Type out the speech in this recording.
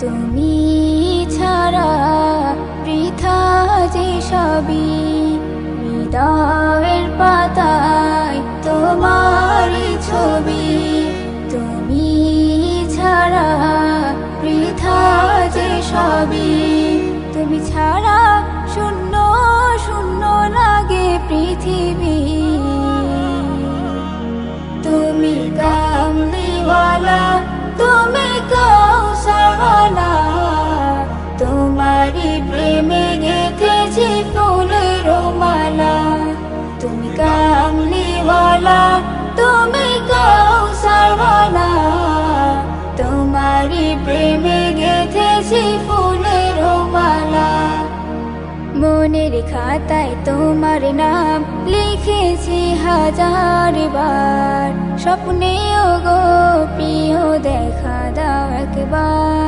তুমি ছাড়া বৃথা যে সবই, হৃদয়ের পাতায় তোমারই ছবি। তুমি ছাড়া বৃথা যে সবই, তুমি ছাড়া শূন্য শূন্য লাগে পৃথিবী। তুমি কামলিওয়ালা, তুমি কাউসারওয়ালা, তোমারই প্রেমে গেঁথেছি ফুলের মালা। তুমি কামলিওয়ালা, তুমি কাউসারওয়ালা, তোমারই প্রেমে গেঁথেছি ফুলের মালা। মনের খাতায় তোমার নাম লিখেছি হাজার বার, স্বপ্নেও গো প্রিয় দেখা দাও একবার।